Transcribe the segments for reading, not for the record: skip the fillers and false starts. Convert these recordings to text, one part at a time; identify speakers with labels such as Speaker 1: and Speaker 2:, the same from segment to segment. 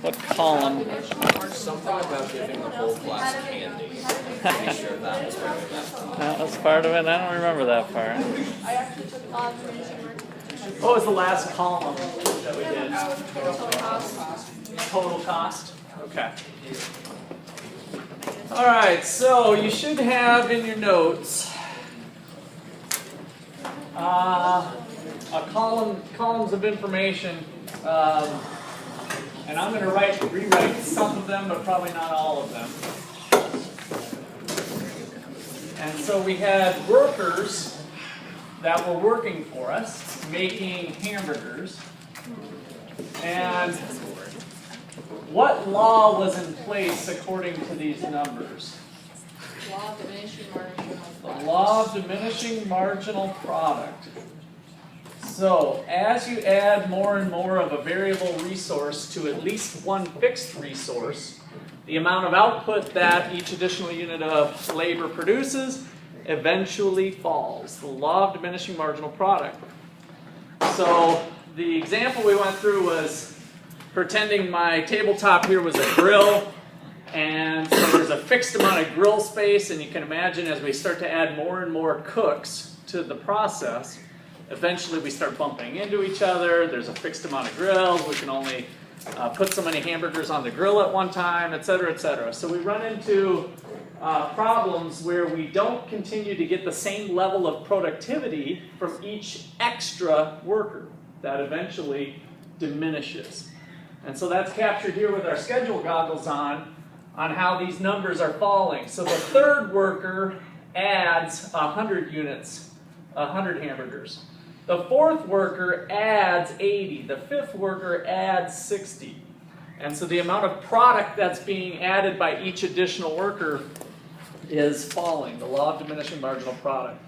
Speaker 1: What column?
Speaker 2: Something about giving the whole class candy. Pretty sure that was part of that.
Speaker 1: That was part of it. I don't remember that part.
Speaker 3: I actually took diminishing marginal.
Speaker 1: What was the last column that we did? Total cost. Okay. All right. So you should have in your notes columns of information, and I'm going to rewrite some of them, but probably not all of them. And so we had workers that were working for us, making hamburgers. And what law was in place according to these numbers?
Speaker 3: Law of diminishing marginal
Speaker 1: The
Speaker 3: product.
Speaker 1: law of diminishing marginal product. So as you add more and more of a variable resource to at least one fixed resource, the amount of output that each additional unit of labor produces eventually falls. The law of diminishing marginal product. So the example we went through was pretending my tabletop here was a grill, and so there's a fixed amount of grill space, and you can imagine as we start to add more and more cooks to the process, eventually we start bumping into each other. There's a fixed amount of grills. We can only put so many hamburgers on the grill at one time, et cetera, et cetera. So we run into problems where we don't continue to get the same level of productivity from each extra worker. That eventually diminishes. And so that's captured here with our schedule goggles on how these numbers are falling. So the third worker adds 100 units, 100 hamburgers. The fourth worker adds 80. The fifth worker adds 60. And so the amount of product that's being added by each additional worker is falling. The law of diminishing marginal product.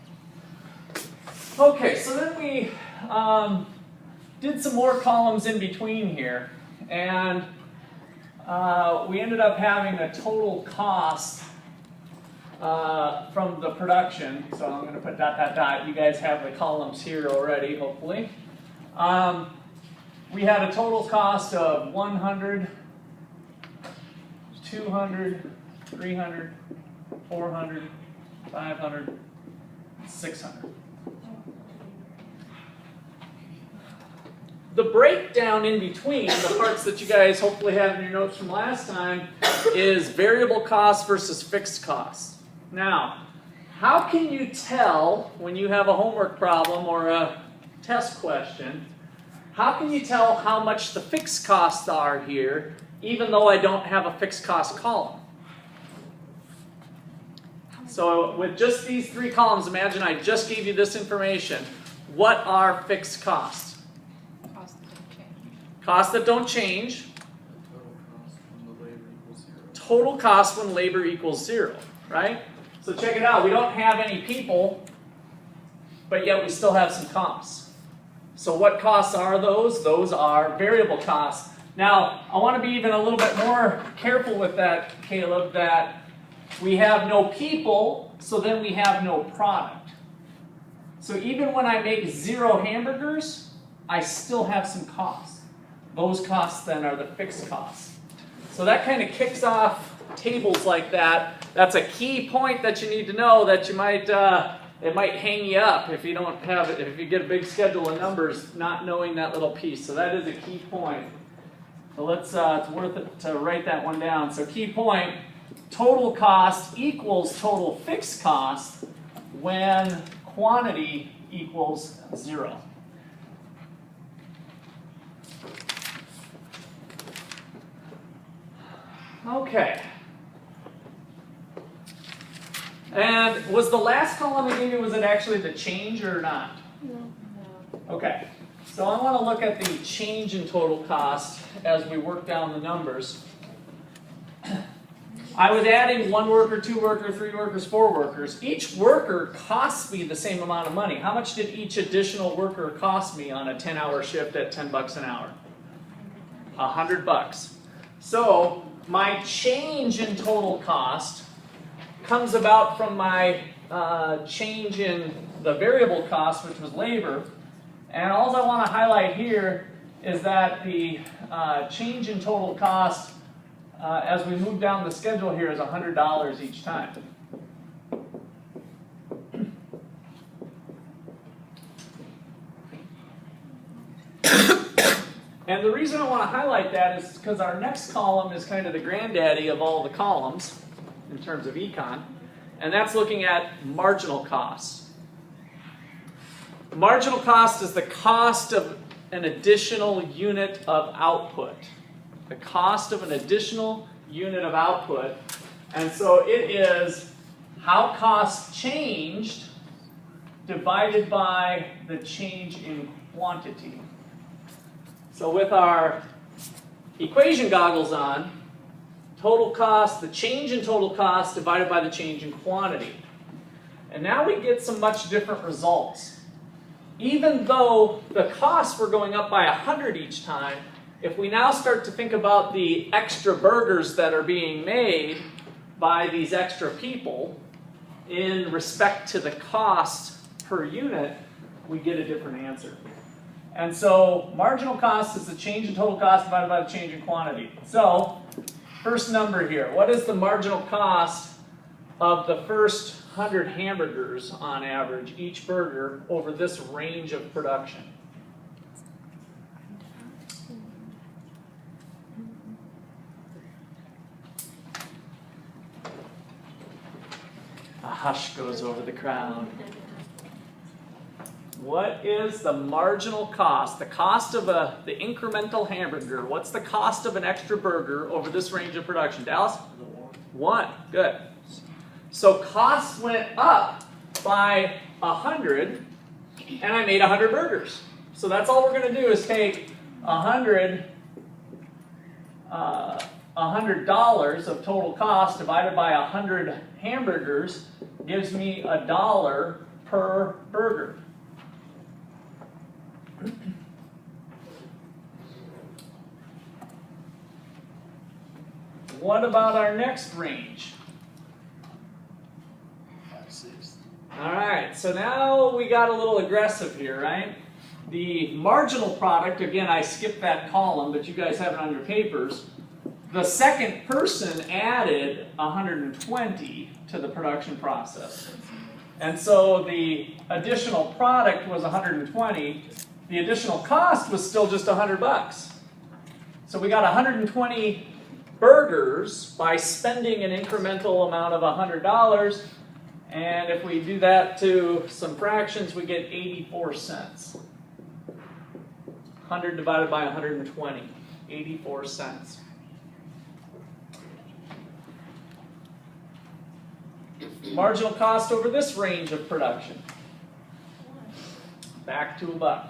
Speaker 1: Okay, so then we did some more columns in between here. And we ended up having a total cost from the production. So I'm going to put ... You guys have the columns here already, hopefully. We had a total cost of 100, 200, 300, 400, 500, 600. The breakdown in between, the parts that you guys hopefully have in your notes from last time, is variable cost versus fixed cost. Now, how can you tell when you have a homework problem or a test question, how can you tell how much the fixed costs are here, even though I don't have a fixed cost column? So with just these three columns, imagine I just gave you this information. What are fixed costs? Costs that don't change. Total cost when labor equals zero, right? So check it out. We don't have any people, but yet we still have some costs. So what costs are those? Those are variable costs. Now, I want to be even a little bit more careful with that, Caleb, that we have no people, so then we have no product. So even when I make 0 hamburgers, I still have some costs. Those costs then are the fixed costs. So that kind of kicks off tables like that. That's a key point that you need to know that you might, it might hang you up if you don't have it, if you get a big schedule of numbers, not knowing that little piece. So that is a key point. So let's, it's worth it to write that one down. So key point, total cost equals total fixed cost when quantity equals 0. Okay. And was the last column I gave you, was it actually the change or not?
Speaker 3: No.
Speaker 1: Okay. So I want to look at the change in total cost as we work down the numbers. I was adding 1 worker, 2 worker, 3 workers, 4 workers. Each worker costs me the same amount of money. How much did each additional worker cost me on a 10-hour shift at 10 bucks an hour? $100. So my change in total cost comes about from my change in the variable cost, which was labor. And all I want to highlight here is that the change in total cost as we move down the schedule here is $100 each time. And the reason I want to highlight that is because our next column is kind of the granddaddy of all the columns in terms of econ, and that's looking at marginal costs. Marginal cost is the cost of an additional unit of output. The cost of an additional unit of output. And so it is how costs changed divided by the change in quantity. So with our equation goggles on, total cost, the change in total cost divided by the change in quantity. And now we get some much different results. Even though the costs were going up by 100 each time, if we now start to think about the extra burgers that are being made by these extra people in respect to the cost per unit, we get a different answer. And so marginal cost is the change in total cost divided by the change in quantity. So first number here, what is the marginal cost of the first 100 hamburgers on average, each burger, over this range of production? A hush goes over the crowd. What is the marginal cost, the cost of the incremental hamburger? What's the cost of an extra burger over this range of production? Dallas? 1. Good. So costs went up by 100, and I made 100 burgers. So that's all we're going to do is take $100 of total cost divided by 100 hamburgers gives me $1 per burger. What about our next range? All right, so now we got a little aggressive here, right? The marginal product, again, I skipped that column, but you guys have it on your papers. The second person added 120 to the production process. And so the additional product was 120. The additional cost was still just $100. So we got 120 burgers by spending an incremental amount of $100. And if we do that to some fractions, we get 84 cents. 100 divided by 120, 84 cents. Marginal cost over this range of production. Back to $1.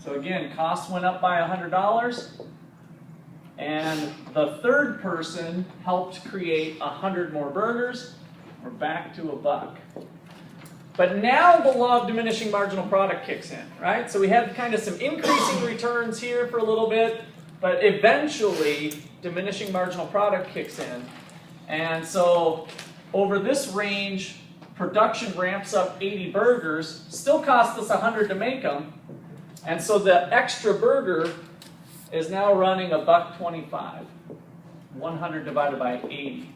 Speaker 1: So again, cost went up by $100, and the third person helped create 100 more burgers. We're back to $1. But now the law of diminishing marginal product kicks in, right? So we had kind of some increasing returns here for a little bit, but eventually diminishing marginal product kicks in. And so over this range, production ramps up 80 burgers, still cost us 100 to make them, and so the extra burger is now running $1.25. 100 divided by 80.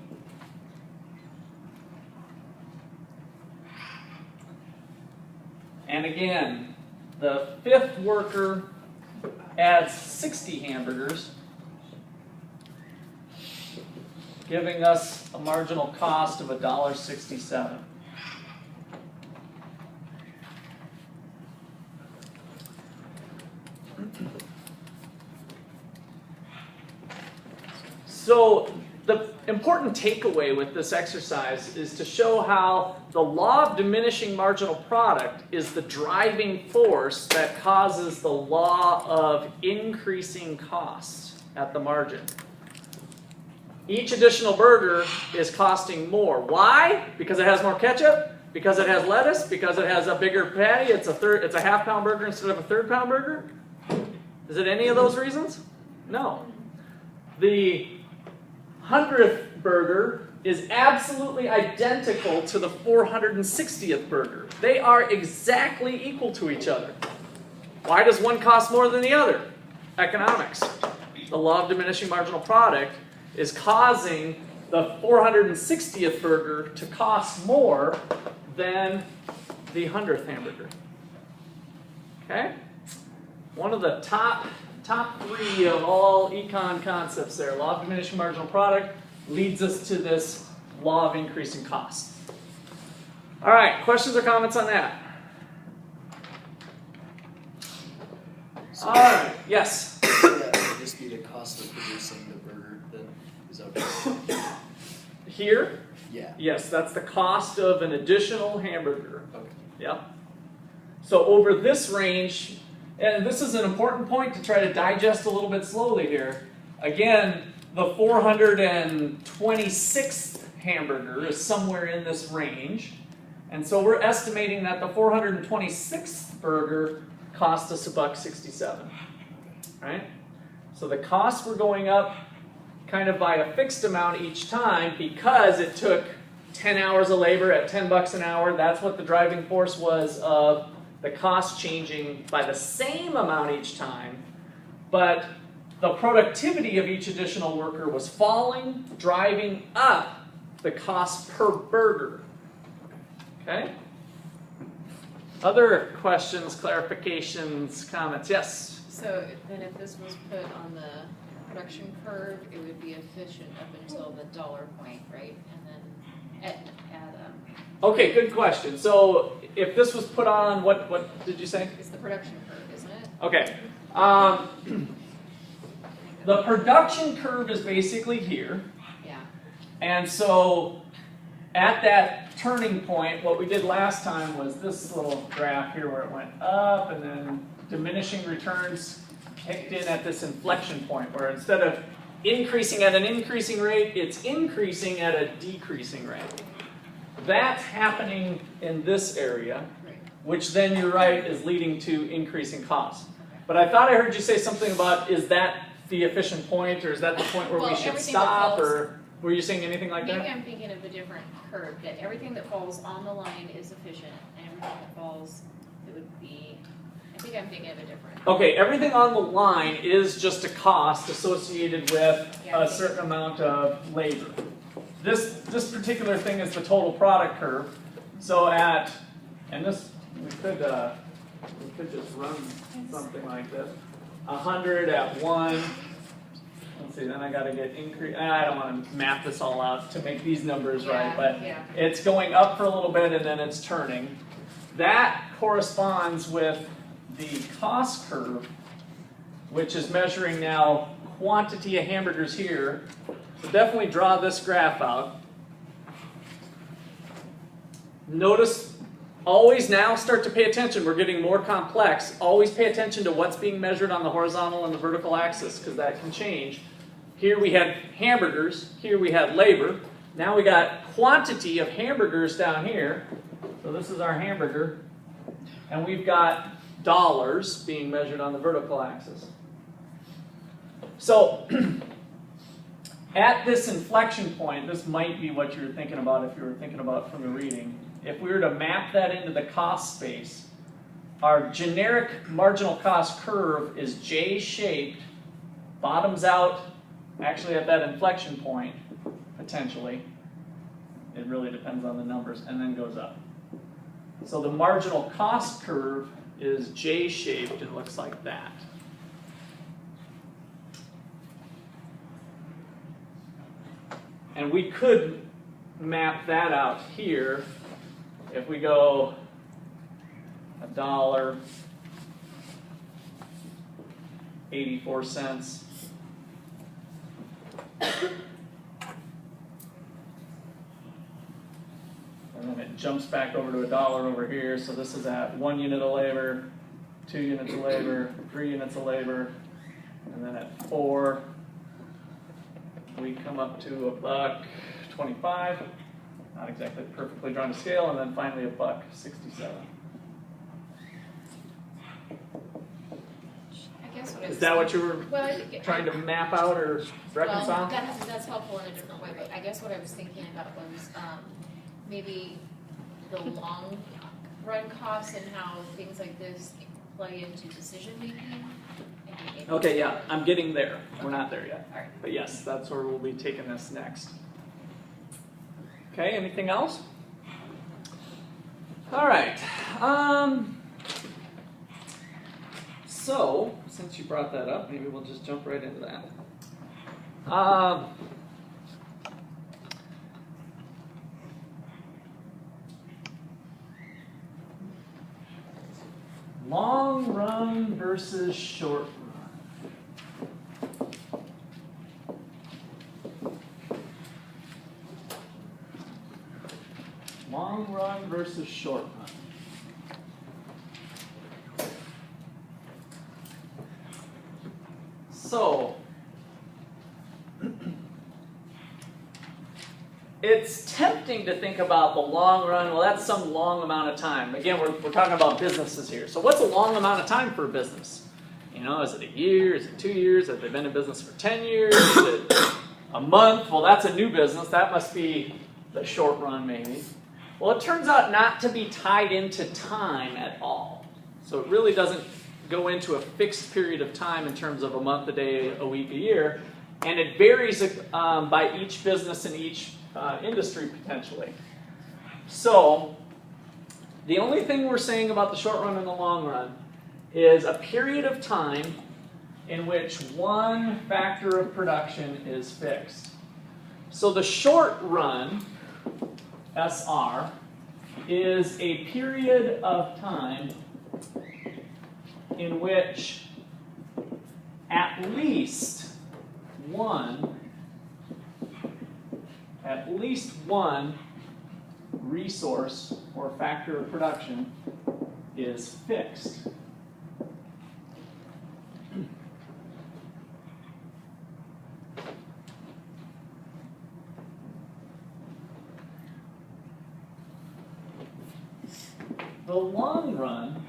Speaker 1: And again, the fifth worker adds 60 hamburgers, giving us a marginal cost of $1.67. So the important takeaway with this exercise is to show how the law of diminishing marginal product is the driving force that causes the law of increasing costs at the margin. Each additional burger is costing more. Why? Because it has more ketchup? Because it has lettuce? Because it has a bigger patty? It's a half-pound burger instead of a third-pound burger? Is it any of those reasons? No. The 100th burger is absolutely identical to the 460th burger. They are exactly equal to each other. Why does one cost more than the other? Economics. The law of diminishing marginal product is causing the 460th burger to cost more than the 100th hamburger. Okay? One of the top 3 of all econ concepts there. Law of diminishing marginal product leads us to this law of increasing cost. All right, questions or comments on that? All right, yes?
Speaker 4: That would just be the cost of producing the burger then? Is that what
Speaker 1: Here?
Speaker 4: Yeah.
Speaker 1: Yes, that's the cost of an additional hamburger.
Speaker 4: Okay.
Speaker 1: Yep. So over this range, and this is an important point to try to digest a little bit slowly here. Again, the 426th hamburger is somewhere in this range. And so we're estimating that the 426th burger cost us $1.67. Right? So the costs were going up kind of by a fixed amount each time because it took 10 hours of labor at $10 an hour. That's what the driving force was of the cost changing by the same amount each time, but the productivity of each additional worker was falling, driving up the cost per burger. Okay? Other questions, clarifications, comments? Yes?
Speaker 3: So then if this was put on the production curve, it would be efficient up until the dollar point, right? And then
Speaker 1: Okay, good question. So if this was put on, what did you say?
Speaker 3: it's the production curve, isn't it?
Speaker 1: Okay. The production curve is basically here.
Speaker 3: Yeah.
Speaker 1: And so at that turning point, what we did last time was this little graph here where it went up and then diminishing returns kicked in at this inflection point where instead of increasing at an increasing rate, it's increasing at a decreasing rate. That's happening in this area, which then you're right is leading to increasing costs. But I thought I heard you say something about, is that the efficient point, or is that the point where we should stop, or were you saying anything like that?
Speaker 3: Maybe I'm thinking of a different curve, that everything that falls on the line is efficient, and everything that falls, it would be, I think I'm thinking of a different.
Speaker 1: Okay, everything on the line is just a cost associated with a certain amount of labor. This particular thing is the total product curve. So at, and this, we could just run something like this. 100 at 1. Let's see, then I got to get increase. I don't want to map this all out to make these numbers right, but it's going up for a little bit and then it's turning. That corresponds with the cost curve, which is measuring now quantity of hamburgers here. So definitely draw this graph out. Notice, always now start to pay attention. We're getting more complex. Always pay attention to what's being measured on the horizontal and the vertical axis, because that can change. Here we had hamburgers. Here we had labor. Now we got quantity of hamburgers down here. So this is our hamburger. And we've got dollars being measured on the vertical axis. So at this inflection point, this might be what you were thinking about if you were thinking about from the reading. If we were to map that into the cost space, our generic marginal cost curve is J-shaped, bottoms out actually at that inflection point, potentially. It really depends on the numbers, and then goes up. So the marginal cost curve is J-shaped and looks like that. And we could map that out here if we go $1.84. And then it jumps back over to $1 over here. So this is at 1 unit of labor, 2 units of labor, 3 units of labor, and then at 4, we come up to $1.25. Not exactly perfectly drawn to scale, and then finally $1.67.
Speaker 3: I guess what I was
Speaker 1: Is that what you were trying to map out or reconcile?
Speaker 3: Well, that's helpful in a different way, but I guess what I was thinking about was maybe the long run costs and how things like this play into decision making?
Speaker 1: Okay, yeah, I'm getting there. We're not there yet.
Speaker 3: Alright.
Speaker 1: But yes, that's where we'll be taking this next. Okay, anything else? All right. So, since you brought that up, maybe we'll just jump right into that. Long run versus short run. Long run versus short run. So, it's tempting to think about the long run. Well, that's some long amount of time. Again, we're talking about businesses here. So what's a long amount of time for a business? You know, is it a year? Is it 2 years? Have they been in business for 10 years? Is it a month? Well, that's a new business. That must be the short run, maybe. Well, it turns out not to be tied into time at all. So it really doesn't go into a fixed period of time in terms of a month, a day, a week, a year. And it varies by each business and each industry potentially. So the only thing we're saying about the short run and the long run is a period of time in which one factor of production is fixed. So the short run, SR, is a period of time in which at least one resource or factor of production is fixed. The long run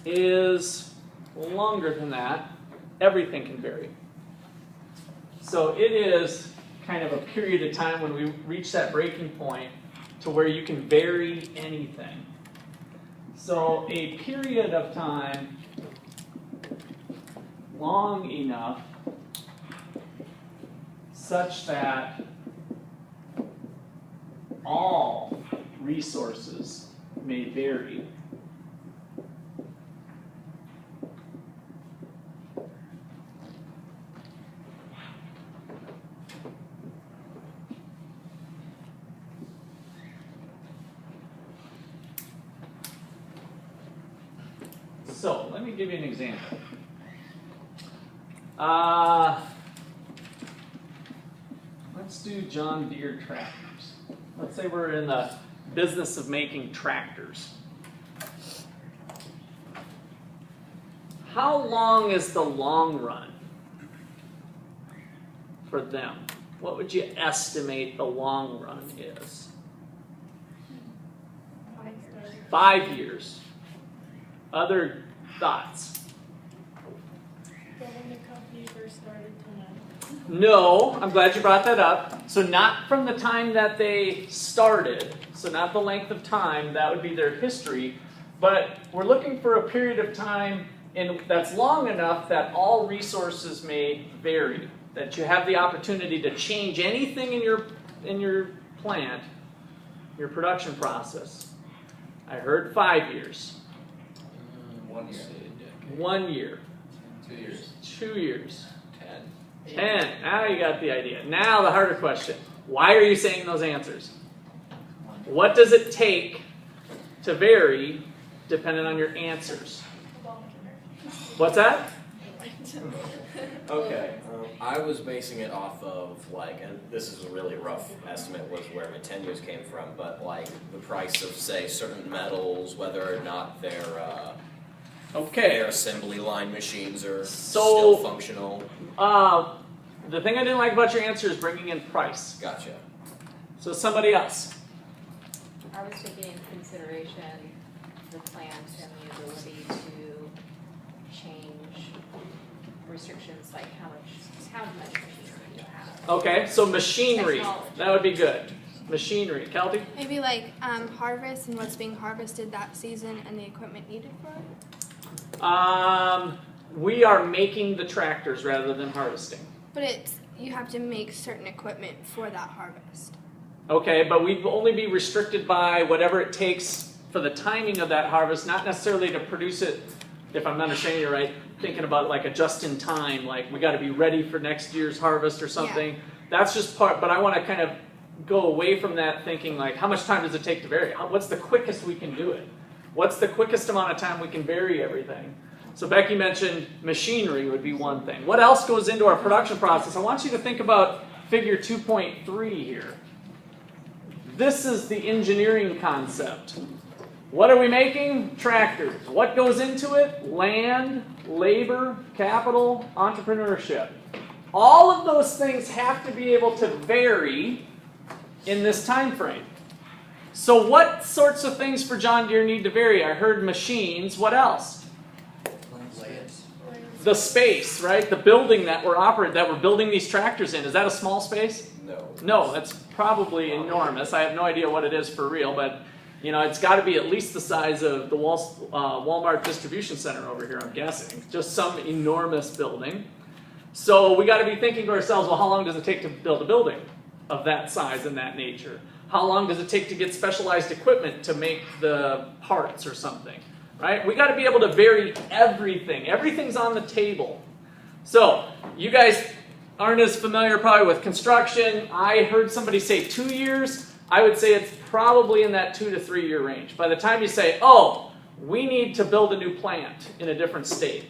Speaker 1: is longer than that. Everything can vary. So it is kind of a period of time when we reach that breaking point to where you can vary anything. So a period of time long enough such that all resources may vary. So, let me give you an example. Let's do John Deere tractors. Let's say we're in the business of making tractors. How long is the long run for them? What would you estimate the long run is? 5 years. Other thoughts?
Speaker 5: From when the company first started to now.
Speaker 1: No, I'm glad you brought that up. So not from the time that they started, so not the length of time, that would be their history, but we're looking for a period of time that's long enough that all resources may vary, that you have the opportunity to change anything in your plant, your production process. I heard 5 years.
Speaker 2: 1 year.
Speaker 1: 1 year.
Speaker 2: 2 years.
Speaker 1: 2 years.
Speaker 2: 10.
Speaker 1: 10. Now you got the idea. Now the harder question. Why are you saying those answers? What does it take to vary depending on your answers? What's that? Okay.
Speaker 2: I was basing it off of and this is a really rough estimate was where my 10 years came from, but the price of say certain metals, whether or not their assembly line machines are still functional.
Speaker 1: The thing I didn't like about your answer is bringing in price.
Speaker 2: Gotcha.
Speaker 1: So somebody else.
Speaker 3: I was taking into consideration the plant and the ability to change restrictions like how much machinery you have.
Speaker 1: Okay, so machinery.
Speaker 3: Technology.
Speaker 1: That would be good. Machinery. Kelby?
Speaker 6: Maybe like harvest and what's being harvested that season and the equipment needed for it.
Speaker 1: We are making the tractors rather than harvesting.
Speaker 6: But you have to make certain equipment for that harvest.
Speaker 1: Okay, but we'd only be restricted by whatever it takes for the timing of that harvest, not necessarily to produce it, if I'm understanding you right, thinking about like a just-in-time, like we got to be ready for next year's harvest or something. Yeah. That's just part, but I want to kind of go away from that thinking like, how much time does it take to vary? What's the quickest we can do it? What's the quickest amount of time we can vary everything? So Becky mentioned machinery would be one thing. What else goes into our production process? I want you to think about figure 2.3 here. This is the engineering concept. What are we making? Tractors. What goes into it? Land, labor, capital, entrepreneurship. All of those things have to be able to vary in this time frame. So what sorts of things for John Deere need to vary? I heard machines. What else? The space, right? The building that we're building these tractors in. Is that a small space?
Speaker 2: No.
Speaker 1: No, that's probably enormous. I have no idea what it is for real, but you know, it's got to be at least the size of the Walmart distribution center over here, I'm guessing. Just some enormous building. So we got to be thinking to ourselves, well, how long does it take to build a building of that size and that nature? How long does it take to get specialized equipment to make the parts or something? Right? We got to be able to vary everything. Everything's on the table. So you guys aren't as familiar probably with construction. I heard somebody say 2 years. I would say it's probably in that 2 to 3 year range. By the time you say, oh, we need to build a new plant in a different state.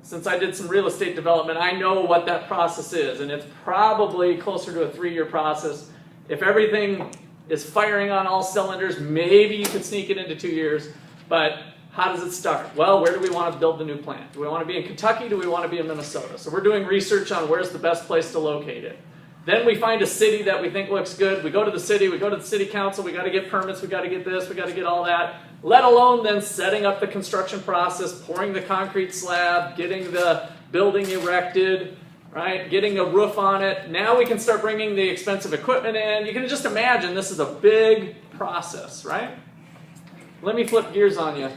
Speaker 1: Since I did some real estate development, I know what that process is, and it's probably closer to a 3 year process. If everything is firing on all cylinders, maybe you could sneak it into 2 years, but how does it start? Well, where do we want to build the new plant? Do we want to be in Kentucky? Do we want to be in Minnesota? So we're doing research on where's the best place to locate it. Then we find a city that we think looks good. We go to the city, we go to the city council, we got to get permits, we got to get this, we got to get all that. Let alone then setting up the construction process, pouring the concrete slab, getting the building erected, right? Getting a roof on it. Now we can start bringing the expensive equipment in. You can just imagine this is a big process, right? Let me flip gears on you.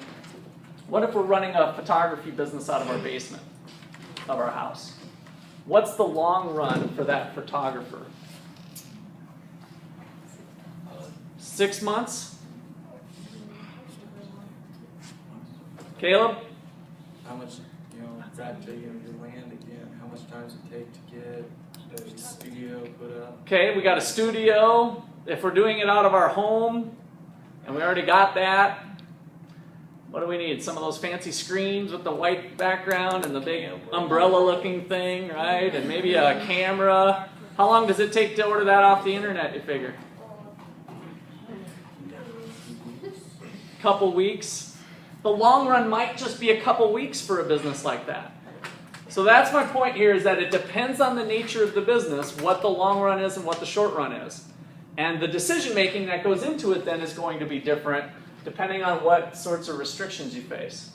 Speaker 1: What if we're running a photography business out of our basement of our house? What's the long run for that photographer? 6 months? Caleb?
Speaker 7: How much, back to your land again, how much time does it take to get a studio put up?
Speaker 1: Okay, we got a studio. If we're doing it out of our home, and we already got that, what do we need? Some of those fancy screens with the white background and the big umbrella-looking thing, right? And maybe a camera. How long does it take to order that off the internet, you figure? Couple weeks. The long run might just be a couple weeks for a business like that. So that's my point here, is that it depends on the nature of the business, what the long run is and what the short run is. And the decision making that goes into it then is going to be different depending on what sorts of restrictions you face.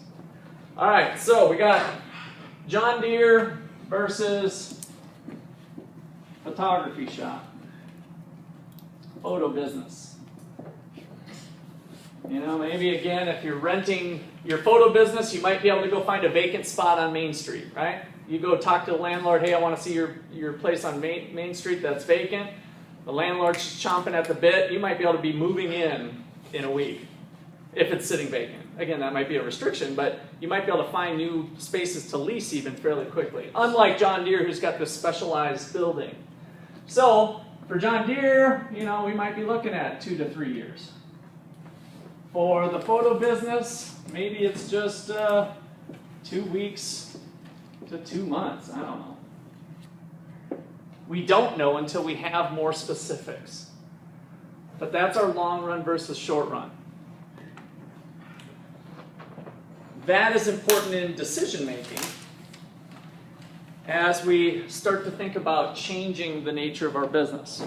Speaker 1: All right, so we got John Deere versus photography shop, photo business. You know, maybe again, if you're renting your photo business, you might be able to go find a vacant spot on Main Street, right? You go talk to the landlord, hey, I want to see your place on Main Street that's vacant. The landlord's chomping at the bit. You might be able to be moving in a week if it's sitting vacant. Again, that might be a restriction, but you might be able to find new spaces to lease even fairly quickly. Unlike John Deere, who's got this specialized building. So for John Deere, we might be looking at 2 to 3 years. For the photo business, maybe it's just 2 weeks to 2 months. I don't know. We don't know until we have more specifics. But that's our long run versus short run. That is important in decision making as we start to think about changing the nature of our business.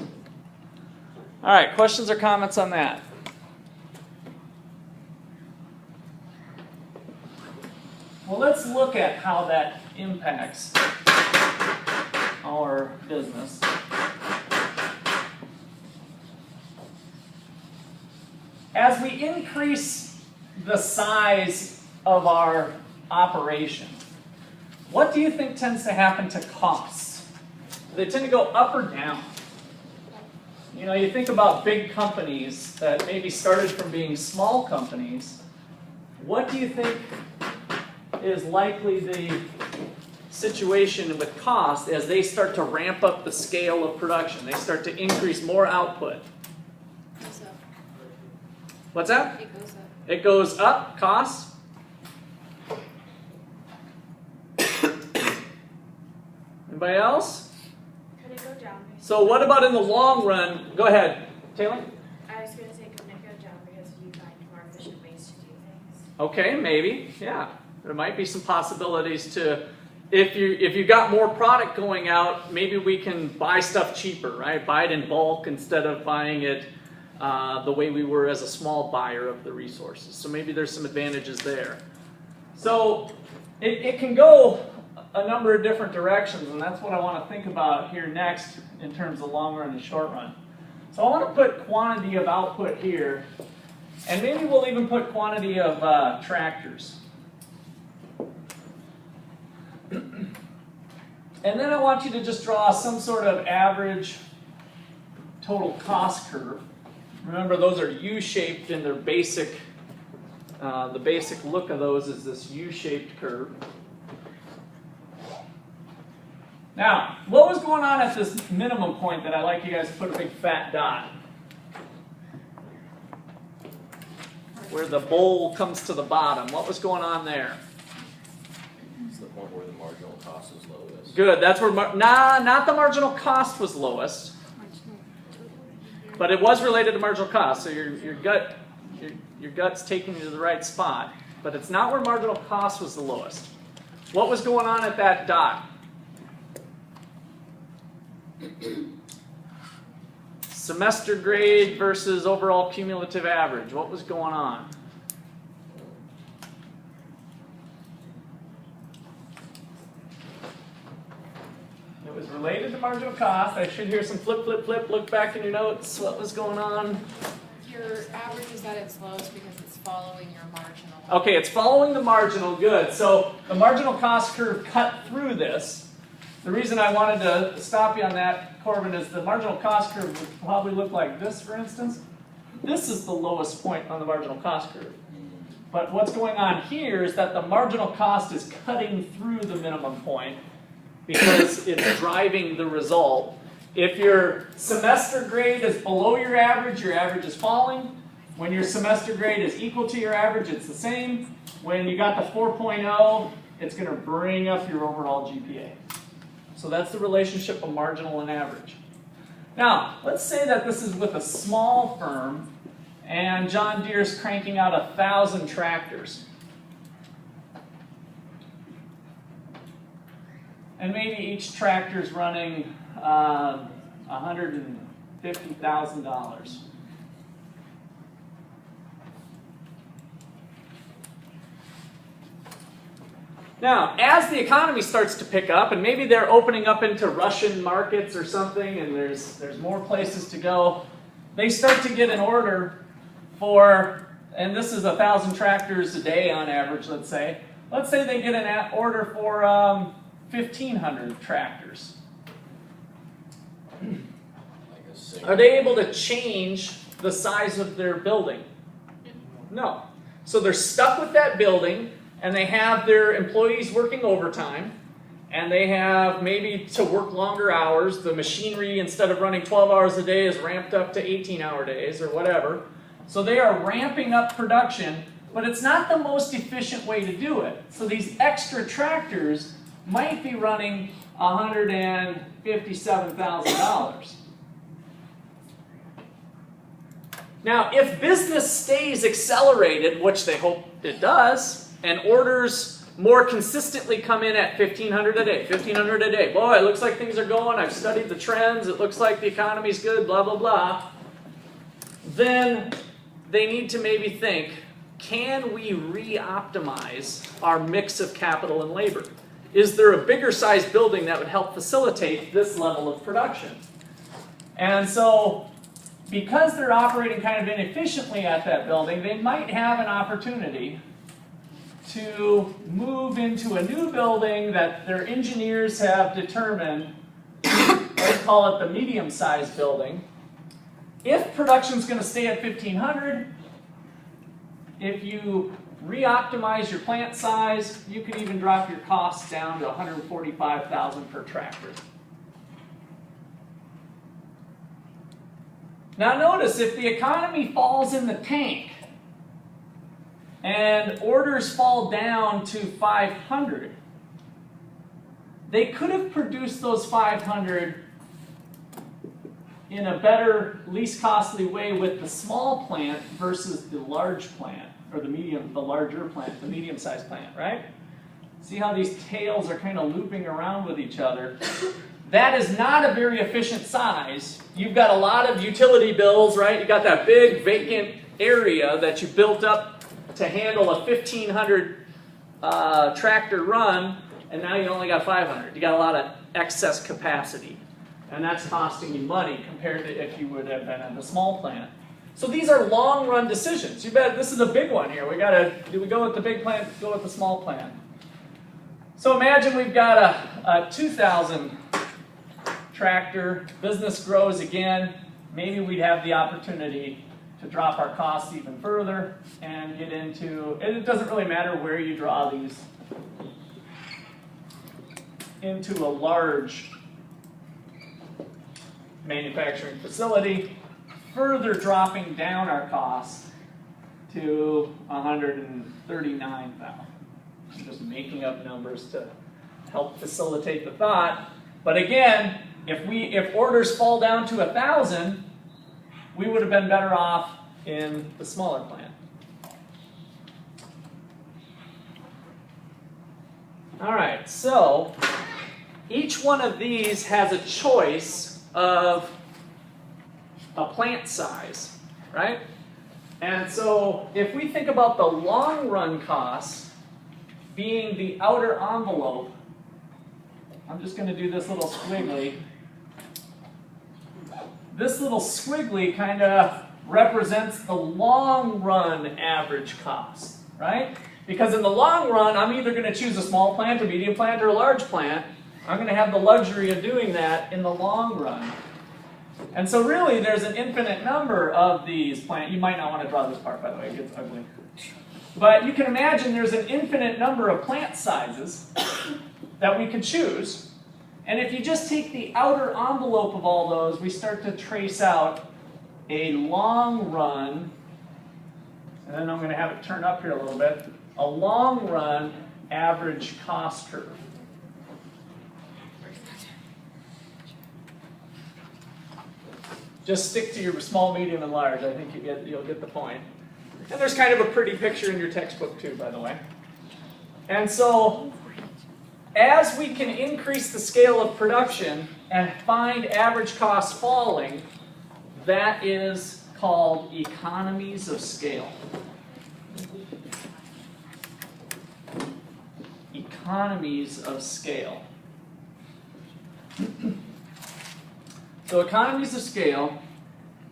Speaker 1: All right, questions or comments on that? Well, let's look at how that impacts our business. as we increase the size of our operation, what do you think tends to happen to costs? They tend to go up or down. You know, you think about big companies that maybe started from being small companies. What do you think is likely the situation with cost as they start to ramp up the scale of production? They start to increase more output.
Speaker 3: Goes up.
Speaker 1: What's that?
Speaker 3: It goes up.
Speaker 1: It goes up, costs. Anybody else?
Speaker 5: Could it go down?
Speaker 1: So what about in the long run? Go ahead, Taylor.
Speaker 5: I was gonna say, couldn't it go down because you find more efficient ways to do things?
Speaker 1: Okay, maybe, yeah. There might be some possibilities to, if you got more product going out, maybe we can buy stuff cheaper, right? Buy it in bulk instead of buying it the way we were as a small buyer of the resources. So maybe there's some advantages there. So it can go a number of different directions, and that's what I want to think about here next in terms of long run and short run. So I want to put quantity of output here, and maybe we'll even put quantity of tractors. And then I want you to just draw some sort of average total cost curve. Remember, those are U-shaped in their basic, the basic look of those is this U-shaped curve. Now, what was going on at this minimum point that I'd like you guys to put a big fat dot? Where the bowl comes to the bottom. What was going on there?
Speaker 2: It's the point where the marginal cost is lowest.
Speaker 1: Good, that's where, not the marginal cost was lowest, but it was related to marginal cost, so your gut's taking you to the right spot, but it's not where marginal cost was the lowest. What was going on at that dot? Semester grade versus overall cumulative average. What was going on? It was related to marginal cost. I should hear some flip, flip, flip. Look back in your notes. What was going on?
Speaker 3: Your average is at its lowest because it's following your marginal.
Speaker 1: Okay, it's following the marginal. Good. So the marginal cost curve cut through this. The reason I wanted to stop you on that, Corbin, is the marginal cost curve would probably look like this, for instance. This is the lowest point on the marginal cost curve. But what's going on here is that the marginal cost is cutting through the minimum point because it's driving the result. If your semester grade is below your average is falling. When your semester grade is equal to your average, it's the same. When you got the 4.0, it's going to bring up your overall GPA. So that's the relationship of marginal and average. Now, let's say that this is with a small firm, and John Deere's cranking out 1,000 tractors. And maybe each tractor's running $150,000. Now, as the economy starts to pick up, and maybe they're opening up into Russian markets or something, and there's more places to go, they start to get an order for, and this is 1,000 tractors a day on average, let's say. Let's say they get an order for 1,500 tractors. Are they able to change the size of their building? No. So they're stuck with that building, and they have their employees working overtime, and they have maybe to work longer hours. The machinery, instead of running 12 hours a day, is ramped up to 18-hour days or whatever. So they are ramping up production, but it's not the most efficient way to do it. So these extra tractors might be running $157,000. Now, if business stays accelerated, which they hope it does, and orders more consistently come in at 1,500 a day, 1,500 a day. Boy, it looks like things are going. I've studied the trends. It looks like the economy's good, blah, blah, blah. Then they need to maybe think, can we re-optimize our mix of capital and labor? Is there a bigger size building that would help facilitate this level of production? And so because they're operating kind of inefficiently at that building, they might have an opportunity to move into a new building that their engineers have determined, let's call it the medium-sized building. If production's going to stay at 1,500, if you re-optimize your plant size, you can even drop your costs down to $145,000 per tractor. Now notice, if the economy falls in the tank and orders fall down to 500, they could have produced those 500 in a better, least costly way with the small plant versus the large plant, or the larger plant, the medium-sized plant, right? See how these tails are kind of looping around with each other? That is not a very efficient size. You've got a lot of utility bills, right? You got that big vacant area that you built up to handle a 1,500 tractor run, and now you only got 500. You got a lot of excess capacity, and that's costing you money compared to if you would have been in the small plant. So these are long-run decisions. You bet this is a big one here. Do we go with the big plant? Go with the small plant. So imagine we've got a 2,000 tractor, business grows again, maybe we'd have the opportunity to drop our costs even further and get into, and it doesn't really matter where you draw these, into a large manufacturing facility, further dropping down our costs to 139,000. I'm just making up numbers to help facilitate the thought. But again, if orders fall down to 1,000, we would have been better off in the smaller plant. All right, so each one of these has a choice of a plant size, right? And so if we think about the long run costs being the outer envelope, I'm just going to do this little squiggly. This little squiggly kind of represents the long run average cost, right? Because in the long run, I'm either going to choose a small plant, a medium plant, or a large plant. I'm going to have the luxury of doing that in the long run. And so really, there's an infinite number of these plants. You might not want to draw this part, by the way, it gets ugly. But you can imagine there's an infinite number of plant sizes that we could choose. And if you just take the outer envelope of all those, we start to trace out a long run, and then I'm going to have it turn up here a little bit, a long run average cost curve. Just stick to your small, medium, and large. I think you'll get the point. And there's kind of a pretty picture in your textbook too, by the way. And so, as we can increase the scale of production and find average costs falling, that is called economies of scale. Economies of scale. So economies of scale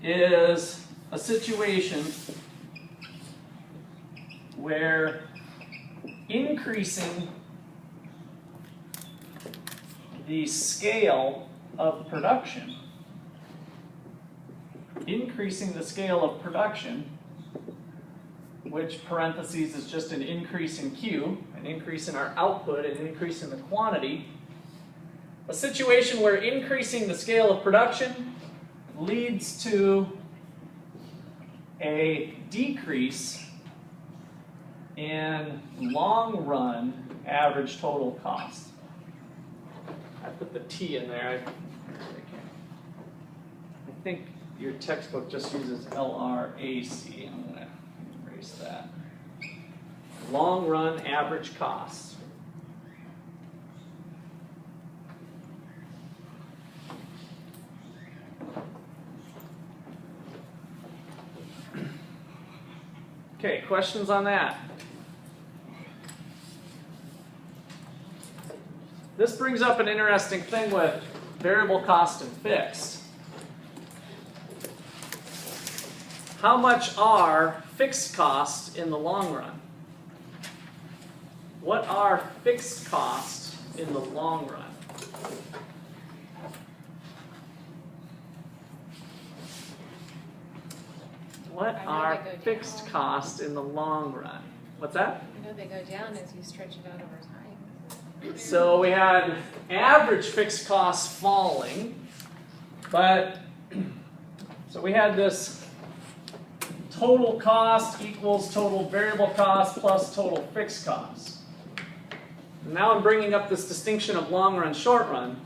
Speaker 1: is a situation where increasing the scale of production, which parentheses is just an increase in Q, an increase in our output, an increase in the quantity, a situation where increasing the scale of production leads to a decrease in long run average total cost. I put the T in there. I think your textbook just uses LRAC. I'm going to erase that. Long run average cost. Okay, questions on that? This brings up an interesting thing with variable cost and fixed. how much are fixed costs in the long run? What are fixed costs in the long run? What
Speaker 3: I know
Speaker 1: are
Speaker 3: they go
Speaker 1: fixed
Speaker 3: down.
Speaker 1: costs in the long run? What's that?
Speaker 3: I know they go down as you stretch it out over time.
Speaker 1: So we had average fixed costs falling, but so we had this total cost equals total variable cost plus total fixed costs. Now I'm bringing up this distinction of long run, short run.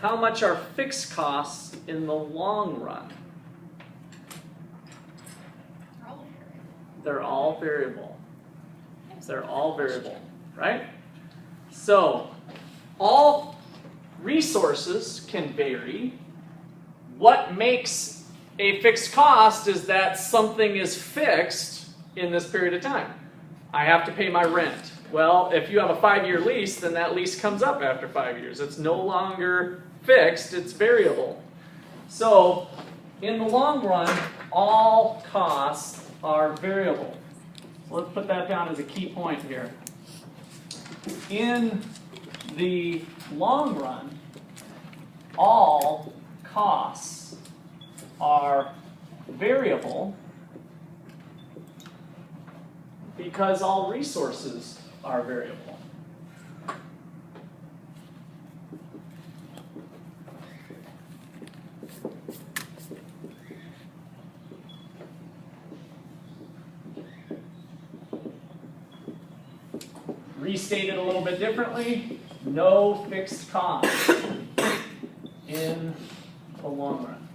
Speaker 1: How much are fixed costs in the long run? They're all variable. They're all variable, right? So, all resources can vary. What makes a fixed cost is that something is fixed in this period of time. I have to pay my rent. Well, if you have a 5-year lease, then that lease comes up after 5 years. It's no longer fixed, it's variable. So, in the long run, all costs are variable. So let's put that down as a key point here. In the long run, all costs are variable because all resources are variable. Restated a little bit differently, no fixed cost in the long run.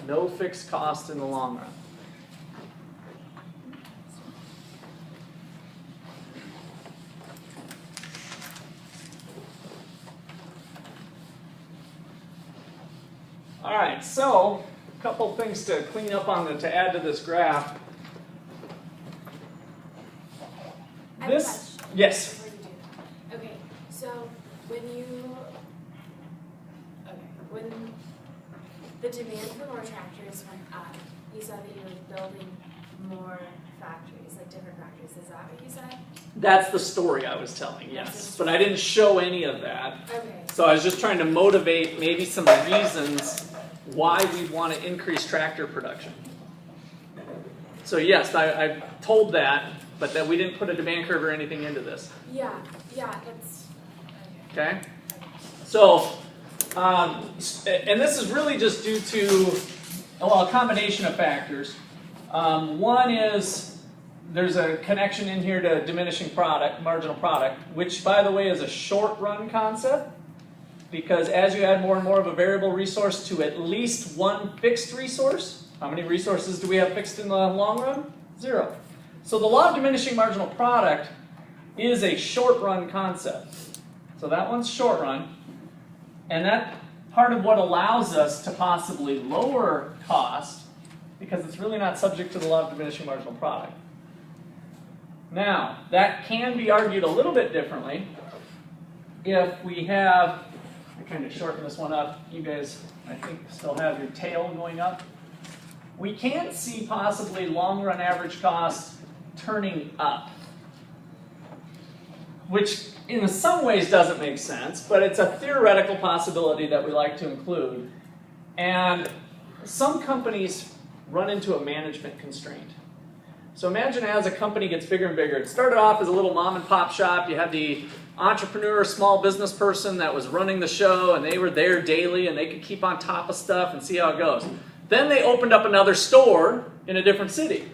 Speaker 1: No fixed cost in the long run. All right, so a couple things to clean up on to add to this graph.
Speaker 5: I have a
Speaker 1: This,
Speaker 5: question
Speaker 1: yes.
Speaker 5: before you do. Okay, so when the demand for more tractors went up, you said that you were building more factories, like different factories. Is that what you said?
Speaker 1: That's the story I was telling, yes. But I didn't show any of that.
Speaker 5: Okay.
Speaker 1: So I was just trying to motivate maybe some reasons why we want to increase tractor production. So yes, I told that, but that we didn't put a demand curve or anything into this.
Speaker 5: Yeah, that's
Speaker 1: Okay? So, and this is really just due to, well, a combination of factors. One is there's a connection in here to diminishing product, marginal product, which, by the way, is a short-run concept, because as you add more and more of a variable resource to at least one fixed resource, how many resources do we have fixed in the long run? 0. So the law of diminishing marginal product is a short-run concept. So that one's short-run, and that part of what allows us to possibly lower cost, because it's really not subject to the law of diminishing marginal product. Now, that can be argued a little bit differently if we have, I kind of shorten this one up, you guys, I think, still have your tail going up. We can see possibly long-run average costs turning up, which in some ways doesn't make sense, but it's a theoretical possibility that we like to include. And some companies run into a management constraint. So imagine as a company gets bigger and bigger. It started off as a little mom and pop shop. You had the entrepreneur, small business person that was running the show, and they were there daily, and they could keep on top of stuff and see how it goes. Then they opened up another store in a different city.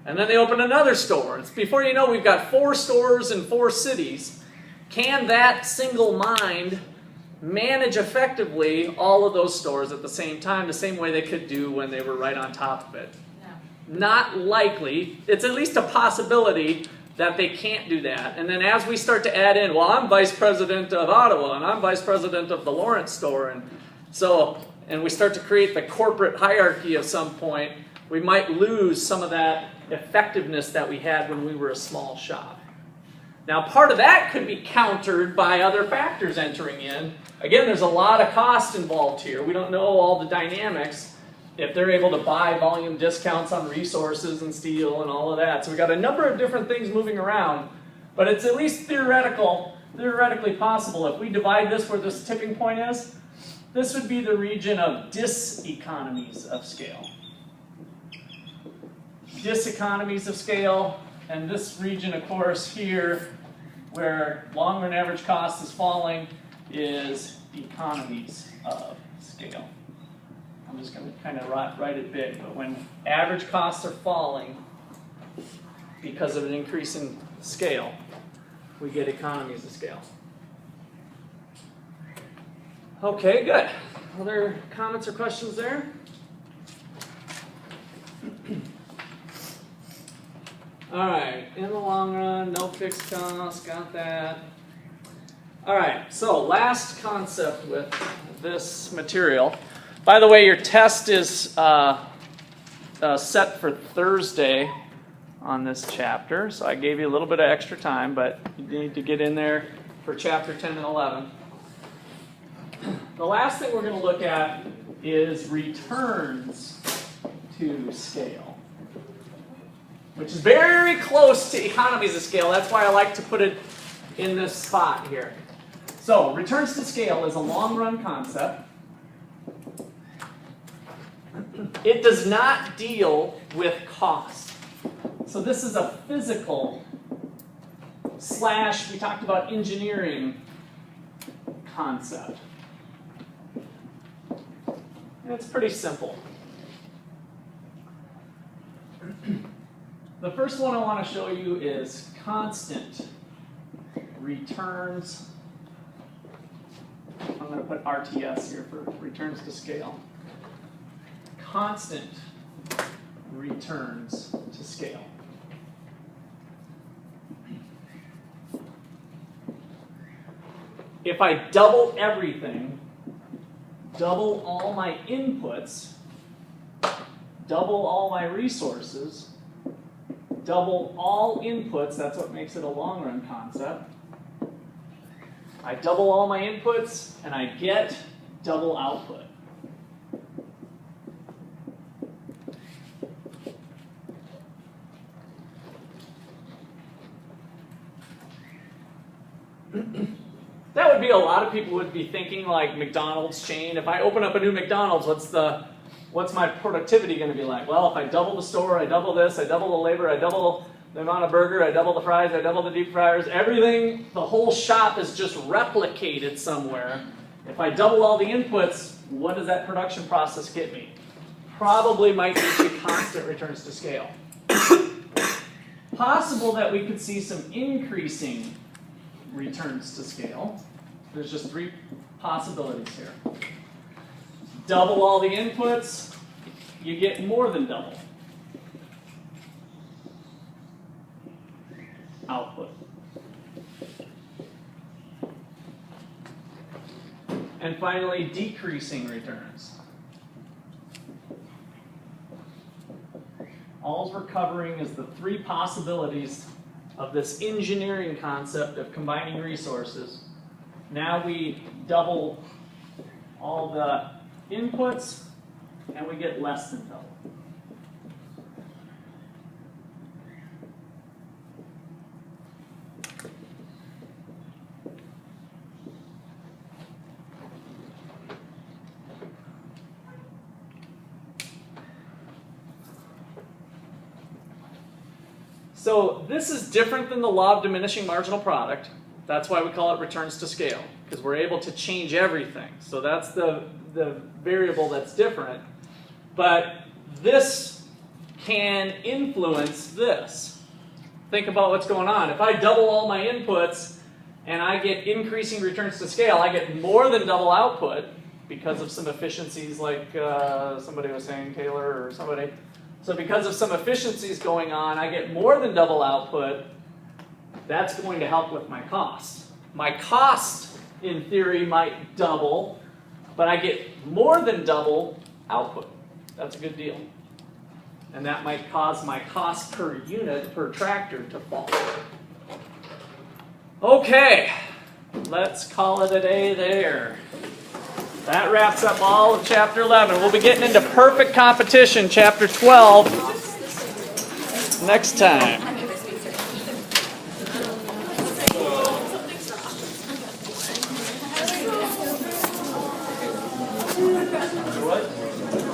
Speaker 1: And then they opened another store. It's before you know, we've got 4 stores in 4 cities. Can that single mind manage effectively all of those stores at the same time, the same way they could do when they were right on top of it?
Speaker 3: No.
Speaker 1: Not likely. It's at least a possibility that they can't do that. And then as we start to add in, well, I'm vice president of Ottawa, and I'm vice president of the Lawrence store, and we start to create the corporate hierarchy at some point, we might lose some of that effectiveness that we had when we were a small shop. Now, part of that could be countered by other factors entering in. Again, there's a lot of cost involved here. We don't know all the dynamics, if they're able to buy volume discounts on resources and steel and all of that. So we got a number of different things moving around, but it's at least theoretically possible. If we divide this where this tipping point is, this would be the region of diseconomies of scale. Diseconomies of scale, and this region, of course, here, where long run average cost is falling, is economies of scale. I'm just going to kind of write it big, but when average costs are falling because of an increase in scale, we get economies of scale. Okay, good. Other comments or questions there? All right, in the long run, no fixed costs, got that. All right, so last concept with this material. By the way, your test is set for Thursday on this chapter, so I gave you a little bit of extra time, but you need to get in there for chapter 10 and 11. The last thing we're going to look at is returns to scale, which is very close to economies of scale. That's why I like to put it in this spot here. So, returns to scale is a long-run concept. It does not deal with cost. So this is a physical / we talked about engineering concept. And it's pretty simple. The first one I want to show you is constant returns. I'm going to put RTS here for returns to scale. Constant returns to scale. If I double everything, double all my inputs, double all my resources, double all inputs, that's what makes it a long-run concept. I double all my inputs and I get double output. That would be a lot of people would be thinking like McDonald's chain. If I open up a new McDonald's, what's my productivity going to be like? Well, if I double the store, I double this, I double the labor, I double the amount of burger, I double the fries, I double the deep fryers, everything, the whole shop is just replicated somewhere. If I double all the inputs, what does that production process get me? Probably might get you constant returns to scale. Possible that we could see some increasing returns to scale. There's just 3 possibilities here. Double all the inputs, you get more than double output. And finally, decreasing returns. All we're covering is the 3 possibilities of this engineering concept of combining resources. Now we double all the inputs and we get less than double. So this is different than the law of diminishing marginal product. That's why we call it returns to scale, because we're able to change everything. So that's the variable that's different. But this can influence this. Think about what's going on. If I double all my inputs and I get increasing returns to scale, I get more than double output because of some efficiencies like somebody was saying, Taylor or somebody. So because of some efficiencies going on, I get more than double output. That's going to help with my cost. My cost, in theory, might double, but I get more than double output. That's a good deal. And that might cause my cost per unit, per tractor, to fall. Okay, let's call it a day there. That wraps up all of chapter 11. We'll be getting into perfect competition, chapter 12, next time. What?